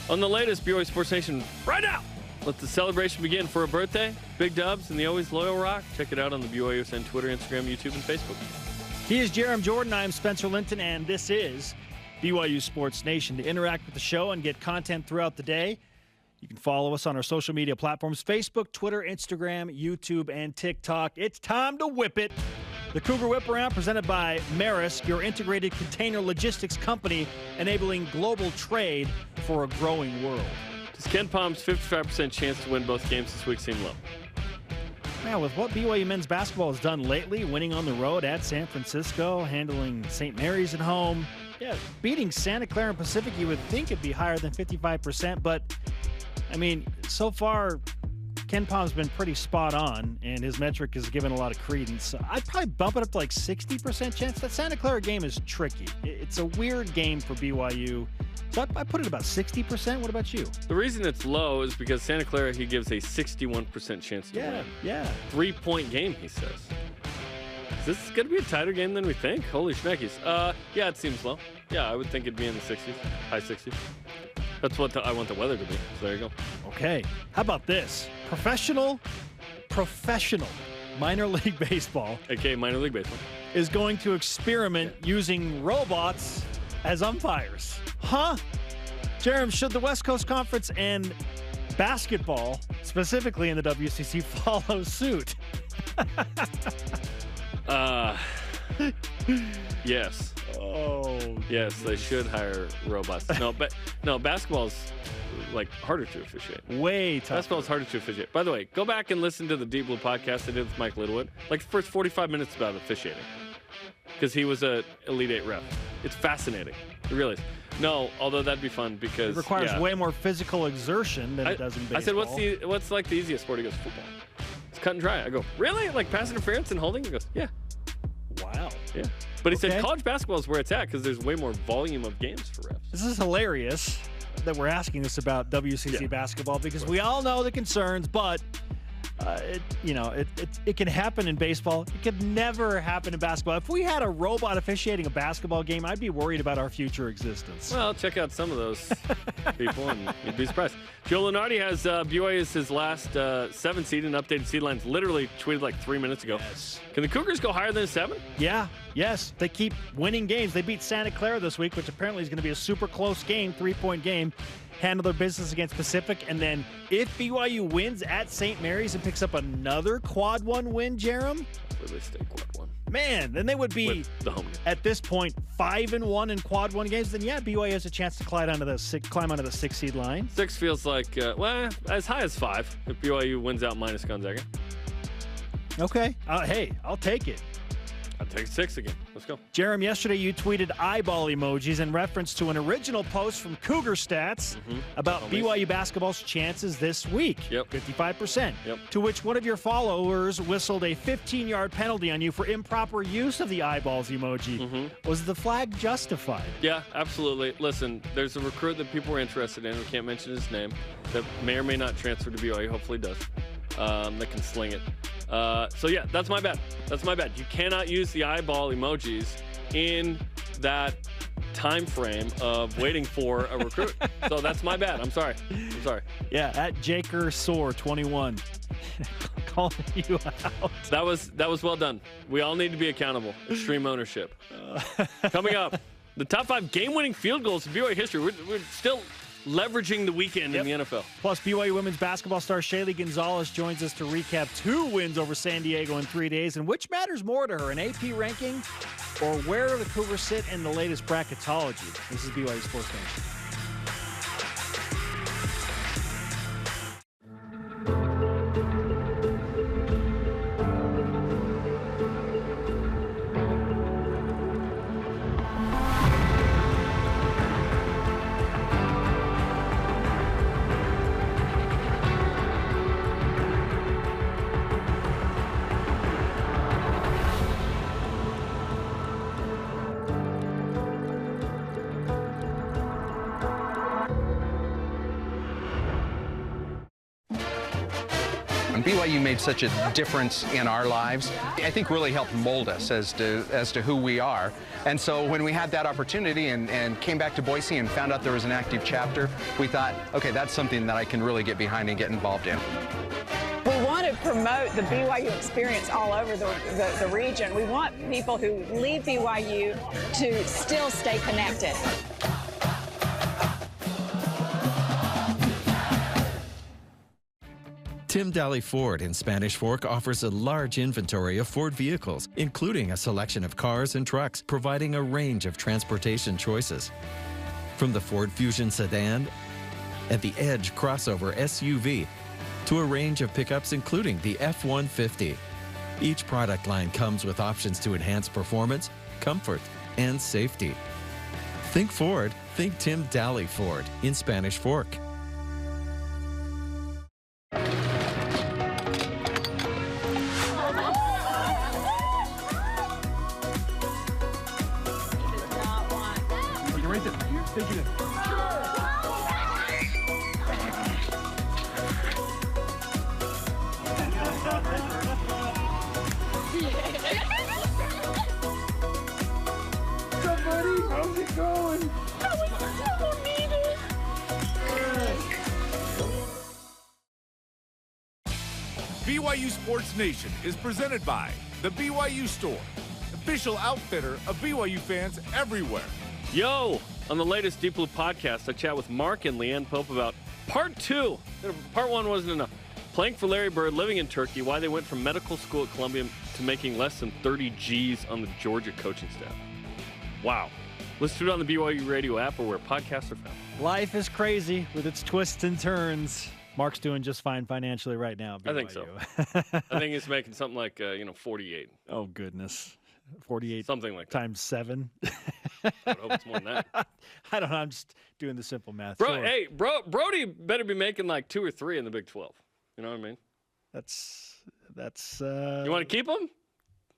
On the latest BYU Sports Nation right now, let the celebration begin for a birthday. Big dubs and the always loyal Rock. Check it out on the BYUSN Twitter, Instagram, YouTube, and Facebook. He is Jarom Jordan. I'm Spencer Linton, and this is BYU Sports Nation. To interact with the show and get content throughout the day, you can follow us on our social media platforms, Facebook, Twitter, Instagram, YouTube, and TikTok. It's time to whip it. The Cougar Whip Around, presented by Maersk, your integrated container logistics company, enabling global trade for a growing world. Does Ken Palm's 55% chance to win both games this week seem low? Yeah, with what BYU men's basketball has done lately, winning on the road at San Francisco, handling St. Mary's at home, beating Santa Clara and Pacific, you would think it'd be higher than 55%, but, I mean, so far, Ken Palm's been pretty spot on, and his metric has given a lot of credence. So I'd probably bump it up to like 60% chance. That Santa Clara game is tricky. It's a weird game for BYU. So I put it about 60%. What about you? The reason it's low is because Santa Clara, he gives a 61% chance to win. Yeah. 3-point game, he says. Is this going to be a tighter game than we think? Holy schmeckies. Yeah, it seems low. Yeah, I would think it'd be in the 60s, high 60s. That's what I want the weather to be. So there you go. Okay. How about this? Professional minor league baseball. AKA minor league baseball. Is going to experiment using robots as umpires. Huh? Jarom, should the West Coast Conference and basketball, specifically in the WCC, follow suit? Yes. Oh. Yes, they should hire robots. No, basketball's like harder to officiate. Way tougher. Basketball's harder to officiate. By the way, go back and listen to the Deep Blue podcast I did with Mike Littlewood. Like the first 45 minutes about officiating. Because he was a Elite 8 ref. It's fascinating. It really is. No, although that'd be fun because it requires way more physical exertion than it does in baseball. I said, what's like the easiest sport? He goes, football. It's cut and dry. I go, really? Like pass interference and holding? He goes, yeah. Wow. Yeah. But he said college basketball is where it's at because there's way more volume of games for refs. This is hilarious that we're asking this about WCC basketball because we all know the concerns, but it can happen in baseball. It could never happen in basketball. If we had a robot officiating a basketball game, I'd be worried about our future existence. Well, check out some of those people and you'd be surprised. Joe Lunardi has BYU as his last 7 seed and updated seed lines. Literally tweeted like 3 minutes ago. Yes. Can the Cougars go higher than 7? Yeah. Yes. They keep winning games. They beat Santa Clara this week, which apparently is going to be a super close game, 3-point game. Handle their business against Pacific, and then if BYU wins at St. Mary's and picks up another quad 1 win, Jarom, they stay quad 1. Man, then they would be at this point 5-1 in quad 1 games. Then BYU has a chance to climb onto the 6th seed line. 6 feels like as high as 5 if BYU wins out minus Gonzaga. Okay, hey, I'll take it. I'll take 6 again. Let's go. Jarom, yesterday you tweeted eyeball emojis in reference to an original post from Cougar Stats about BYU basketball's chances this week. 55%. To which one of your followers whistled a 15-yard penalty on you for improper use of the eyeballs emoji. Was the flag justified? Yeah, absolutely. Listen, there's a recruit that people were interested in. We can't mention his name. That may or may not transfer to BYU. Hopefully does. That can sling it. So yeah, that's my bad. You cannot use the eyeball emojis in that time frame of waiting for a recruit. So that's my bad. I'm sorry. Yeah, at Jaker Soar 21. Calling you out. That was well done. We all need to be accountable. Extreme ownership. Coming up, the top 5 game-winning field goals in BYU history. We're still leveraging the weekend in the NFL. Plus, BYU women's basketball star Shaylee Gonzalez joins us to recap 2 wins over San Diego in 3 days. And which matters more to her, an AP ranking or where the Cougars sit in the latest bracketology? This is BYU Sports Nation. BYU made such a difference in our lives, I think really helped mold us as to who we are. And so when we had that opportunity and came back to Boise and found out there was an active chapter, we thought, okay, that's something that I can really get behind and get involved in. We want to promote the BYU experience all over the region. We want people who leave BYU to still stay connected. Tim Daly Ford in Spanish Fork offers a large inventory of Ford vehicles, including a selection of cars and trucks, providing a range of transportation choices. From the Ford Fusion sedan and the Edge crossover SUV to a range of pickups including the F-150. Each product line comes with options to enhance performance, comfort, and safety. Think Ford, think Tim Daly Ford in Spanish Fork. BYU Sports Nation is presented by the BYU Store, official outfitter of BYU fans everywhere. Yo, on the latest Deep Blue podcast, I chat with Mark and Leanne Pope about part 2. Part 1 wasn't enough. Playing for Larry Bird, living in Turkey, why they went from medical school at Columbia to making less than 30 G's on the Georgia coaching staff. Wow. Listen to it on the BYU radio app or where podcasts are found. Life is crazy with its twists and turns. Mark's doing just fine financially right now. BYU. I think so. I think he's making something like 48. Oh goodness, 48. Something like that. Times 7. I hope it's more than that. I don't know. I'm just doing the simple math. Bro, sure. hey, Brody better be making like 2 or 3 in the Big 12. You know what I mean? That's. You want to keep him?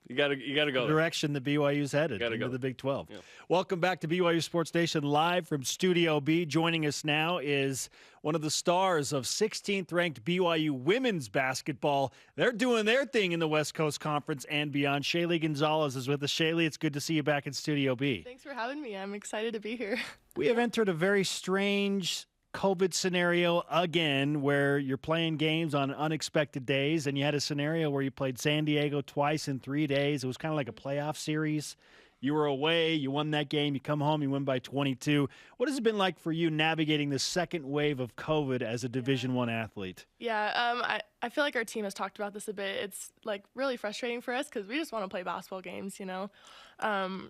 You got to go the direction the BYU's headed into the Big 12. Yeah. Welcome back to BYU Sports Nation live from Studio B. Joining us now is one of the stars of 16th ranked BYU women's basketball. They're doing their thing in the West Coast Conference and beyond. Shaylee Gonzalez is with us. Shaylee, it's good to see you back in Studio B. Thanks for having me. I'm excited to be here. We have entered a very strange COVID scenario again, where you're playing games on unexpected days, and you had a scenario where you played San Diego twice in 3 days. It was kind of like a playoff series. You were away, you won that game, you come home, you win by 22. What has it been like for you navigating the second wave of COVID as a Division I athlete? Yeah, I feel like our team has talked about this a bit. It's like really frustrating for us because we just want to play basketball games, you know.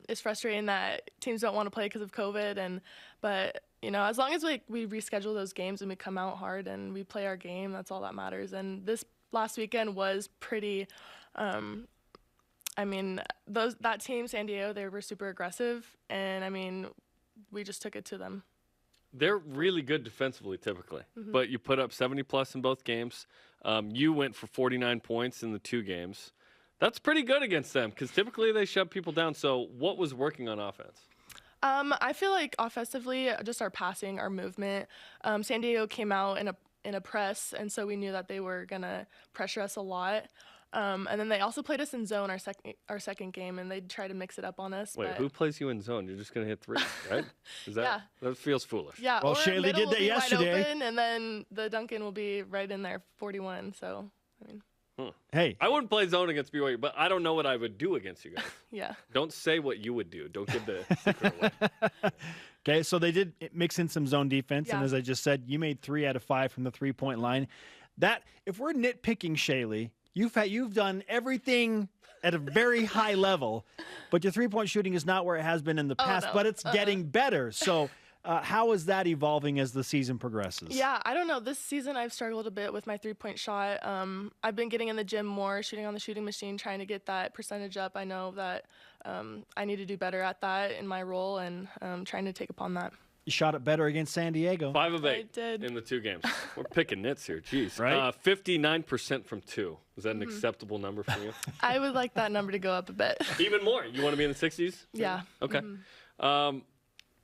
It's frustrating that teams don't want to play because of COVID, but you know, as long as we reschedule those games and we come out hard and we play our game, that's all that matters. And this last weekend was pretty. I mean, that team, San Diego, they were super aggressive, and I mean, we just took it to them. They're really good defensively, typically, but you put up 70+ in both games. You went for 49 points in the 2 games. That's pretty good against them because typically they shut people down. So, what was working on offense? I feel like offensively, just our passing, our movement. San Diego came out in a press, and so we knew that they were gonna pressure us a lot. And then they also played us in zone our second game, and they tried to mix it up on us. Wait, who plays you in zone? You're just gonna hit 3, right? Is that yeah. That feels foolish. Yeah. Well, Shaylee did that yesterday. Wide open, and then the Duncan will be right in there, 41. So, I mean. Hey, I wouldn't play zone against BYU, but I don't know what I would do against you guys. Yeah. Don't say what you would do. Don't give the secret away. Okay, so they did mix in some zone defense, yeah. and as I just said, you made 3 out of 5 from the 3-point line. That, if we're nitpicking, Shaylee, you've done everything at a very high level, but your 3-point shooting is not where it has been in the past, no. but it's getting better. So how is that evolving as the season progresses? Yeah, I don't know. This season I've struggled a bit with my 3-point shot. I've been getting in the gym more, shooting on the shooting machine, trying to get that percentage up. I know that I need to do better at that in my role, and trying to take upon that. You shot it better against San Diego. 5 of 8 I did. in the 2 games. We're picking nits here. Jeez. Right? 59% from 2. Is that an acceptable number for you? I would like that number to go up a bit. Even more. You want to be in the 60s? Yeah. Okay.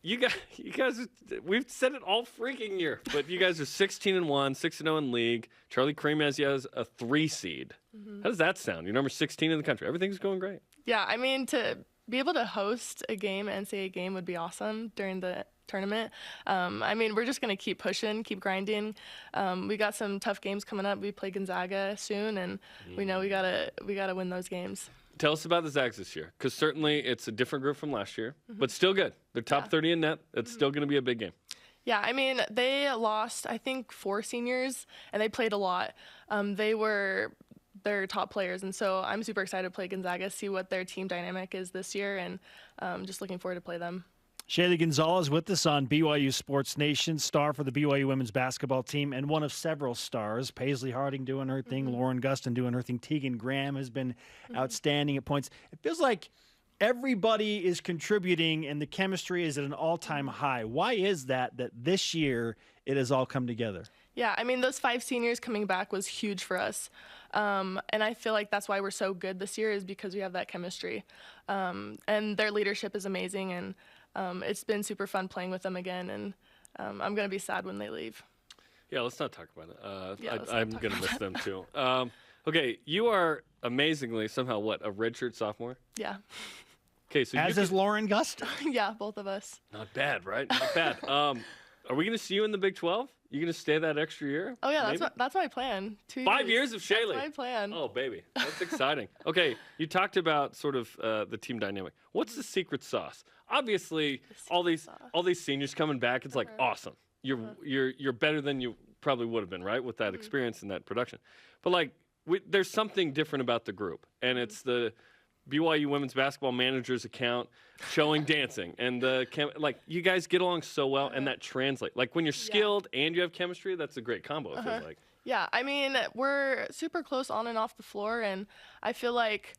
You guys, we've said it all freaking year, but you guys are 16-1, 6-0 in league. Charlie Cream has you as a 3 seed. How does that sound? You're number 16 in the country. Everything's going great. Yeah, I mean, to be able to host a game, an NCAA game, would be awesome during the tournament. I mean, we're just going to keep pushing, keep grinding. We got some tough games coming up. We play Gonzaga soon, and we know we gotta win those games. Tell us about the Zags this year, because certainly it's a different group from last year, but still good. They're top 30 in net. It's still going to be a big game. Yeah, I mean, they lost, I think, 4 seniors, and they played a lot. They were their top players, and so I'm super excited to play Gonzaga, see what their team dynamic is this year, and just looking forward to play them. Shaylee Gonzalez with us on BYU Sports Nation, star for the BYU women's basketball team and one of several stars. Paisley Harding doing her thing, Lauren Gustin doing her thing. Tegan Graham has been outstanding at points. It feels like everybody is contributing and the chemistry is at an all-time high. Why is that this year it has all come together? Yeah, I mean, those 5 seniors coming back was huge for us. And I feel like that's why we're so good this year, is because we have that chemistry. And their leadership is amazing, and it's been super fun playing with them again, and I'm going to be sad when they leave. Yeah, let's not talk about it. I'm going to miss them too. Okay, you are amazingly somehow, a redshirt sophomore? Yeah. Okay, so as is Lauren Gustin. Yeah, both of us. Not bad, right? Not bad. Are we going to see you in the Big 12? You gonna stay that extra year? Oh yeah, that's my plan. 2 5 years of Shaylee. That's my plan. Oh baby, that's exciting. Okay, you talked about sort of the team dynamic. What's the secret sauce? Obviously, all these seniors coming back, it's like awesome. You're better than you probably would have been, right, with that experience and that production. But like, there's something different about the group, and it's the BYU women's basketball manager's account showing dancing, and like you guys get along so well, and that translates. Like when you're skilled and you have chemistry, that's a great combo. It feels like. Yeah, I mean we're super close on and off the floor, and I feel like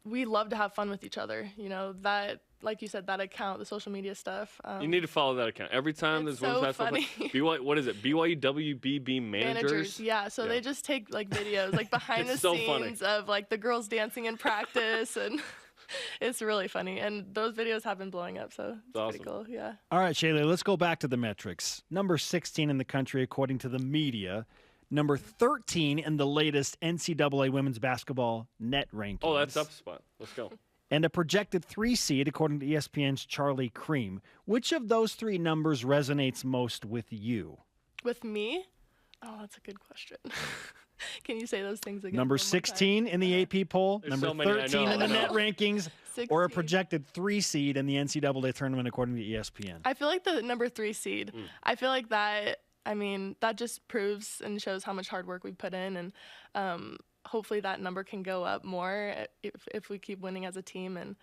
we love to have fun with each other. You know that. Like you said, that account, the social media stuff. You need to follow that account. Every time there's women's basketball. BYU, what is it? BYU WBB managers? Yeah, so they just take like videos, like behind the scenes of like the girls dancing in practice, and it's really funny. And those videos have been blowing up, so it's pretty cool. Yeah. All right, Shaylee, let's go back to the metrics. Number 16 in the country, according to the media. Number 13 in the latest NCAA women's basketball net rankings. Oh, that's up spot. Let's go. And a projected 3 seed, according to ESPN's Charlie Cream. Which of those 3 numbers resonates most with you? With me? Oh, that's a good question. Can you say those things again? Number 16 in the AP poll, There's number 13 in the net rankings, 16. Or a projected 3 seed in the NCAA tournament, according to ESPN. I feel like the number 3 seed. I feel like that, I mean, that just proves and shows how much hard work we put in, and hopefully that number can go up more if we keep winning as a team. And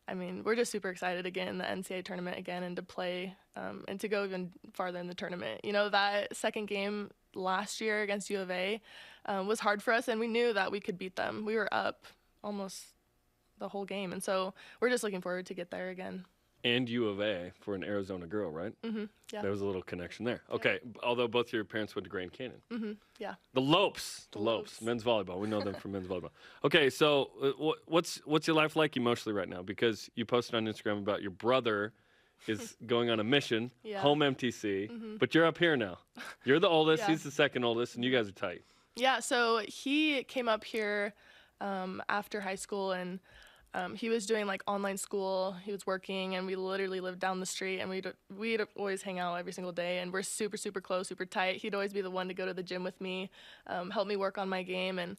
I mean, we're just super excited to get in the NCAA tournament again and to play and to go even farther in the tournament. You know, that second game last year against U of A was hard for us, and we knew that we could beat them. We were up almost the whole game, and so we're just looking forward to get there again. And U of A for an Arizona girl, right? Mm-hmm. Yeah. There was a little connection there. Okay, although both your parents went to Grand Canyon. Mm-hmm. Yeah. The Lopes, men's volleyball. We know them from men's volleyball. Okay, so what's your life like emotionally right now? Because you posted on Instagram about your brother is going on a mission, home MTC, but you're up here now. You're the oldest, he's the second oldest, and you guys are tight. Yeah, so he came up here after high school, and he was doing like online school. He was working, and we literally lived down the street, and we'd always hang out every single day, and we're super, super close, super tight. He'd always be the one to go to the gym with me, help me work on my game. And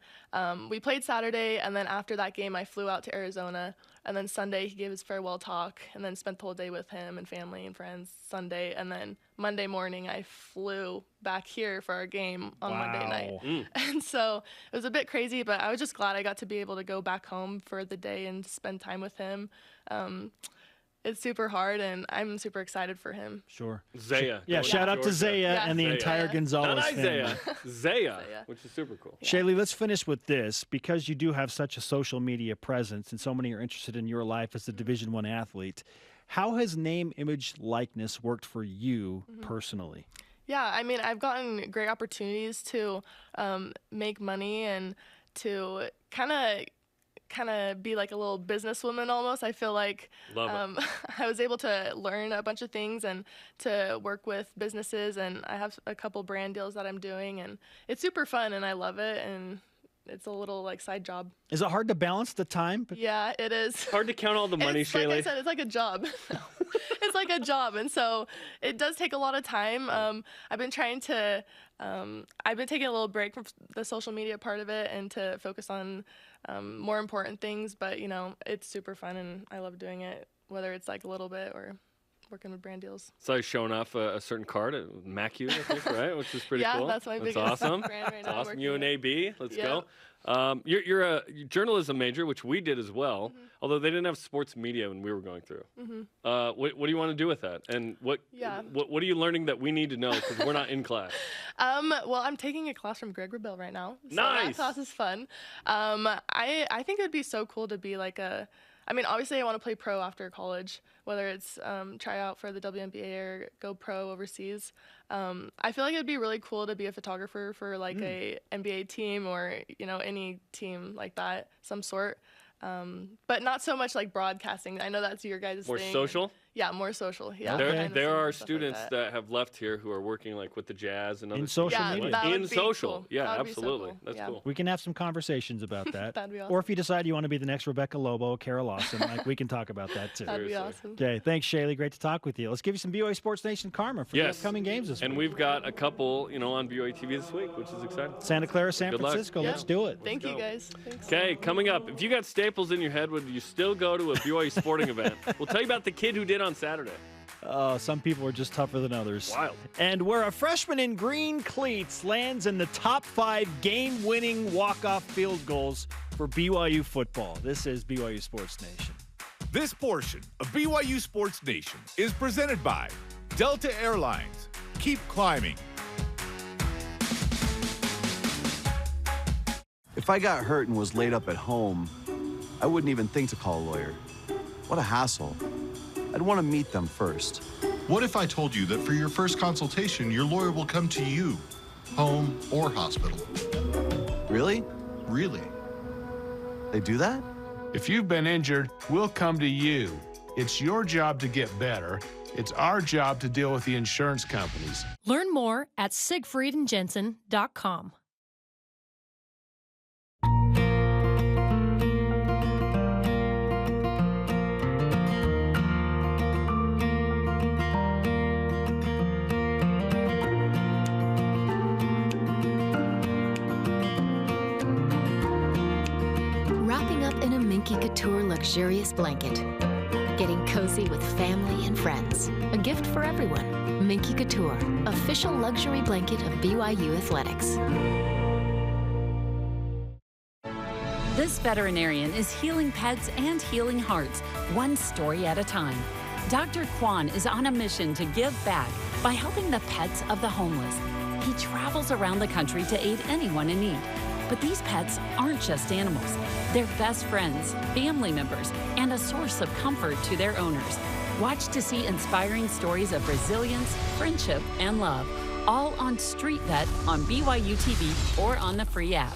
we played Saturday, and then after that game, I flew out to Arizona. And then Sunday, he gave his farewell talk, and then spent the whole day with him and family and friends Sunday. And then Monday morning, I flew back here for our game on Monday night. And so it was a bit crazy, but I was just glad I got to be able to go back home for the day and spend time with him. It's super hard, and I'm super excited for him. Sure. Zaya. Yeah, shout out to Zaya and the entire Gonzales family. Zaya, which is super cool. Yeah. Shaylee, let's finish with this. Because you do have such a social media presence and so many are interested in your life as a Division I athlete, how has name, image, likeness worked for you personally? Yeah, I mean, I've gotten great opportunities to make money and to kind of be like a little businesswoman almost. I feel like I was able to learn a bunch of things and to work with businesses, and I have a couple brand deals that I'm doing, and it's super fun and I love it, and it's a little like side job. Is it hard to balance the time? Yeah, it is. It's hard to count all the money, Shaylee. Like I said, it's like a job. It's like a job, and so it does take a lot of time. I've been taking a little break from the social media part of it and to focus on more important things, but you know, it's super fun and I love doing it, whether it's like a little bit or working with brand deals. So he's showing off a certain card at MacU, I think, right? Which is pretty cool. Yeah, that's my biggest awesome. brand right now. Awesome. UNAB. Let's go. You're a journalism major, which we did as well, although they didn't have sports media when we were going through. What do you want to do with that? And what are you learning that we need to know because we're not in class? Well, I'm taking a class from Greg Rebel right now. So nice. That class is fun. I think it would be so cool to be like obviously I want to play pro after college, whether it's try out for the WNBA or go pro overseas. I feel like it'd be really cool to be a photographer for like a NBA team or, you know, any team like that, some sort. But not so much like broadcasting. I know that's your guys' thing. More social? Yeah, more social. Yeah. There are students that have left here who are working like with the Jazz and other in social media. That would in be social. Cool. Yeah, That would be so absolutely. cool. That's cool. We can have some conversations about that. That'd be awesome. Or if you decide you want to be the next Rebecca Lobo, Kara Lawson, like we can talk about that too. That'd be awesome. Okay, thanks, Shaylee. Great to talk with you. Let's give you some BYU Sports Nation karma for the upcoming games this week. And we've got a couple, on BYU TV this week, which is exciting. Santa Clara, San Good Francisco. luck. Let's do it. Thank you, guys. Thanks. Okay, coming up, if you got staples in your head, would you still go to a BYU sporting event? We'll tell you about the kid who did on Saturday. Some people are just tougher than others. Wild. And where a freshman in green cleats lands in the top 5 game-winning walk-off field goals for BYU football. This is BYU Sports Nation. This portion of BYU Sports Nation is presented by Delta Airlines. Keep climbing. If I got hurt and was laid up at home, I wouldn't even think to call a lawyer. What a hassle. I'd want to meet them first. What if I told you that for your first consultation, your lawyer will come to you, home or hospital? Really? Really. They do that? If you've been injured, we'll come to you. It's your job to get better. It's our job to deal with the insurance companies. Learn more at siegfriedandjensen.com. Wrapping up in a Minky Couture luxurious blanket. Getting cozy with family and friends. A gift for everyone. Minky Couture, official luxury blanket of BYU Athletics. This veterinarian is healing pets and healing hearts, one story at a time. Dr. Kwan is on a mission to give back by helping the pets of the homeless. He travels around the country to aid anyone in need. But these pets aren't just animals. They're best friends, family members, and a source of comfort to their owners. Watch to see inspiring stories of resilience, friendship, and love, all on Street Vet on BYU TV or on the free app.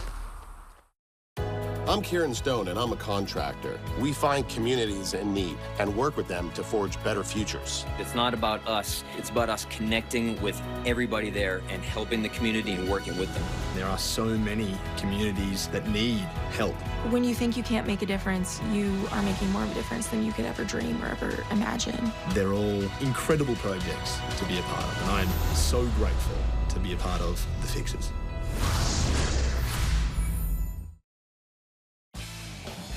I'm Kieran Stone, and I'm a contractor. We find communities in need and work with them to forge better futures. It's not about us. It's about us connecting with everybody there and helping the community and working with them. There are so many communities that need help. When you think you can't make a difference, you are making more of a difference than you could ever dream or ever imagine. They're all incredible projects to be a part of, and I'm so grateful to be a part of the Fixers.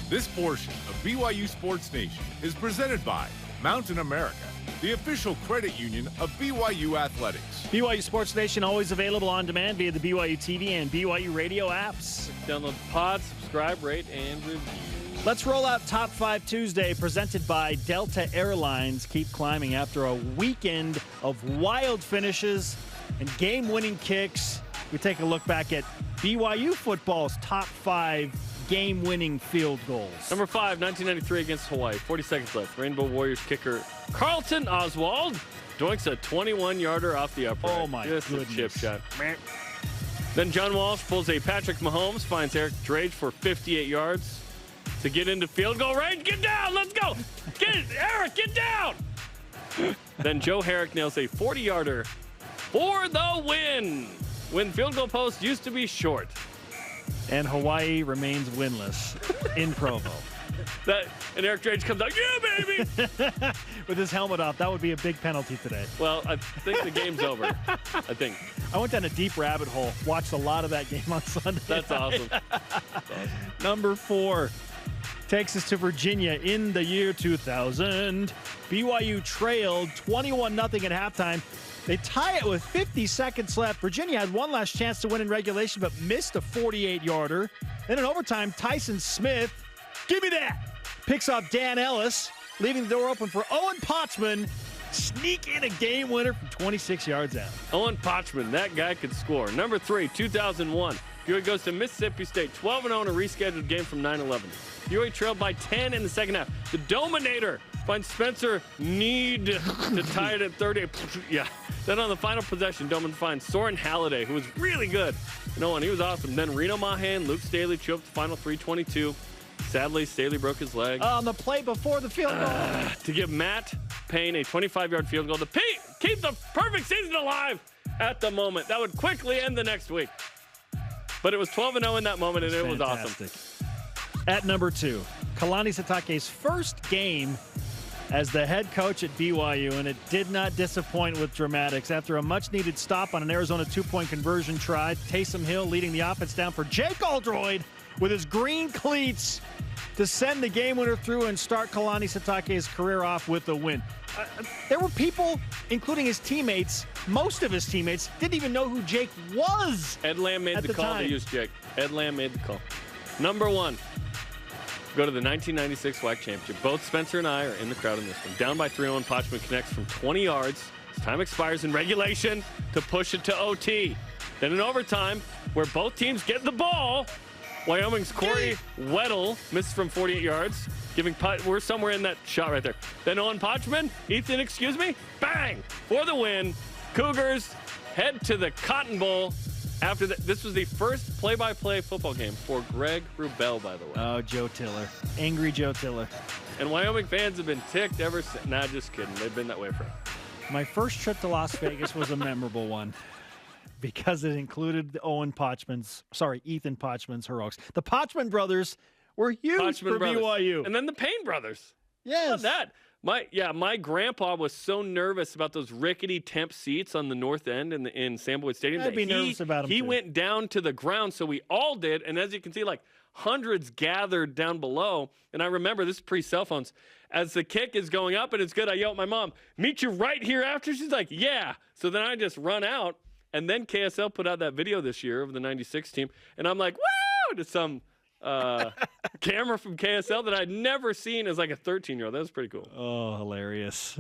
This portion of BYU Sports Nation is presented by Mountain America, the official credit union of BYU Athletics. BYU Sports Nation always available on demand via the BYU TV and BYU radio apps. Download the pod, subscribe, rate, and review. Let's roll out Top 5 Tuesday, presented by Delta Airlines. Keep climbing after a weekend of wild finishes and game-winning kicks. We take a look back at BYU football's top 5 game-winning field goals. Number 5, 1993 against Hawaii. 40 seconds left. Rainbow Warriors kicker Carlton Oswald doinks a 21-yarder off the upright. Oh, my Just goodness. a chip shot. Then John Walsh pulls a Patrick Mahomes, finds Eric Drage for 58 yards to get into field goal range. Get down! Let's go! Get it! Eric, get down! Then Joe Herrick nails a 40-yarder for the win when field goal post used to be short. And Hawaii remains winless in Provo. And Eric Drage comes out, yeah, baby! With his helmet off. That would be a big penalty today. Well, I think the game's over. I think. I went down a deep rabbit hole. Watched a lot of that game on Sunday. That's awesome. Number 4 takes us to Virginia in the year 2000. BYU trailed 21-0 at halftime. They tie it with 50 seconds left. Virginia had one last chance to win in regulation, but missed a 48-yarder. Then in overtime, Tyson Smith, give me that, picks off Dan Ellis, leaving the door open for Owen Potchman. Sneak in a game winner from 26 yards out. Owen Potchman, that guy could score. Number 3, 2001. BYU goes to Mississippi State, 12-0 in a rescheduled game from 9/11. BYU trailed by 10 in the second half. The Dominator finds Spencer Need to tie it at 30. Yeah. Then on the final possession, Doman finds Soren Halliday, who was really good. He was awesome. Then Reno Mahan, Luke Staley chew up the final 3:22. Sadly, Staley broke his leg. On the play before the field goal. To give Matt Payne a 25-yard field goal to keep the perfect season alive at the moment. That would quickly end the next week. But it was 12-0 in that moment, and it was awesome. At number 2, Kalani Sitake's first game as the head coach at BYU, and it did not disappoint with dramatics. After a much-needed stop on an Arizona 2-point conversion try, Taysom Hill leading the offense down for Jake Oldroyd with his green cleats to send the game winner through and start Kalani Sitake's career off with a win. There were people, including his teammates, most of his teammates, didn't even know who Jake was. Ed Lamb made the call to use Jake. Ed Lamb made the call. Number 1. Go to the 1996 WAC Championship. Both Spencer and I are in the crowd in this one. Down by 3-0, Potchman connects from 20 yards. As time expires in regulation to push it to OT. Then in overtime, where both teams get the ball, Wyoming's Corey Weddle misses from 48 yards, we're somewhere in that shot right there. Then Owen Potchman, bang, for the win. Cougars head to the Cotton Bowl. After that, this was the first play-by-play football game for Greg Wrubell, by the way. Oh, Joe Tiller. Angry Joe Tiller. And Wyoming fans have been ticked ever since. Nah, just kidding. They've been that way forever. My first trip to Las Vegas was a memorable one because it included Ethan Potchman's heroics. The Potchman brothers were huge for BYU. And then the Payne brothers. Yes. How about that? My grandpa was so nervous about those rickety temp seats on the north end in Sam Boyd Stadium. I'd be nervous about them, He too. went down to the ground, so we all did. And as you can see, hundreds gathered down below. And I remember, this is pre-cell phones, as the kick is going up and it's good, I yell at my mom, meet you right here after? She's like, yeah. So then I just run out. And then KSL put out that video this year of the 96 team. And I'm like, woo, to some camera from KSL that I'd never seen as a 13-year-old. That was pretty cool. Oh, hilarious.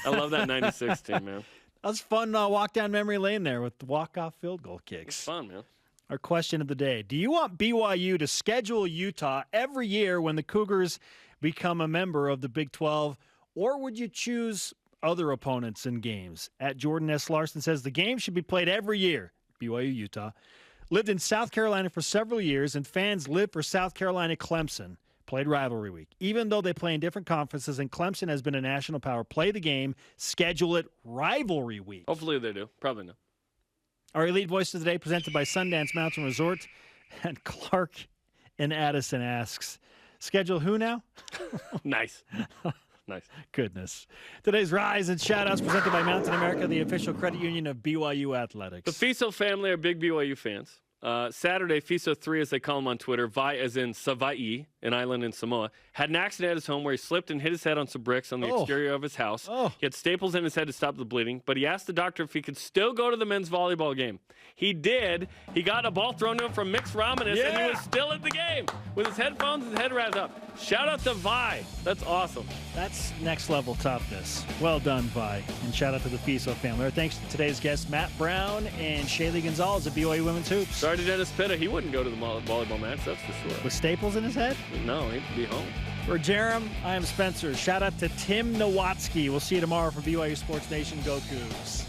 I love that 96 team, man. That was fun walk down memory lane there with the walk-off field goal kicks. It's fun, man. Our question of the day. Do you want BYU to schedule Utah every year when the Cougars become a member of the Big 12, or would you choose other opponents in games? At Jordan S. Larson says the game should be played every year. BYU, Utah. Lived in South Carolina for several years, and fans live for South Carolina Clemson. Played rivalry week. Even though they play in different conferences and Clemson has been a national power, play the game, schedule it rivalry week. Hopefully they do. Probably not. Our Elite Voice of the Day presented by Sundance Mountain Resort. And Clark in Addison asks, schedule who now? Nice. Nice. Goodness. Today's Rise and Shoutouts presented by Mountain America, the official credit union of BYU Athletics. The Fiso family are big BYU fans. Saturday, Fiso 3, as they call him on Twitter, Vi as in Savai'i, an island in Samoa, had an accident at his home where he slipped and hit his head on some bricks on the exterior of his house. He had staples in his head to stop the bleeding, but he asked the doctor if he could still go to the men's volleyball game. He did. He got a ball thrown to him from Mix Romanus, and he was still at the game with his headphones and his head wrapped up. Shout out to Vi. That's awesome. That's next level toughness. Well done, Vi. And shout out to the Fiso family. Our thanks to today's guests, Matt Brown and Shaylee Gonzalez of BYU Women's Hoops. Sorry to Dennis Pitta. He wouldn't go to the volleyball match, that's for sure. With staples in his head? No, he'd be home. For Jarom, I am Spencer. Shout out to Tim Nowatzki. We'll see you tomorrow for BYU Sports Nation. Go Cougs.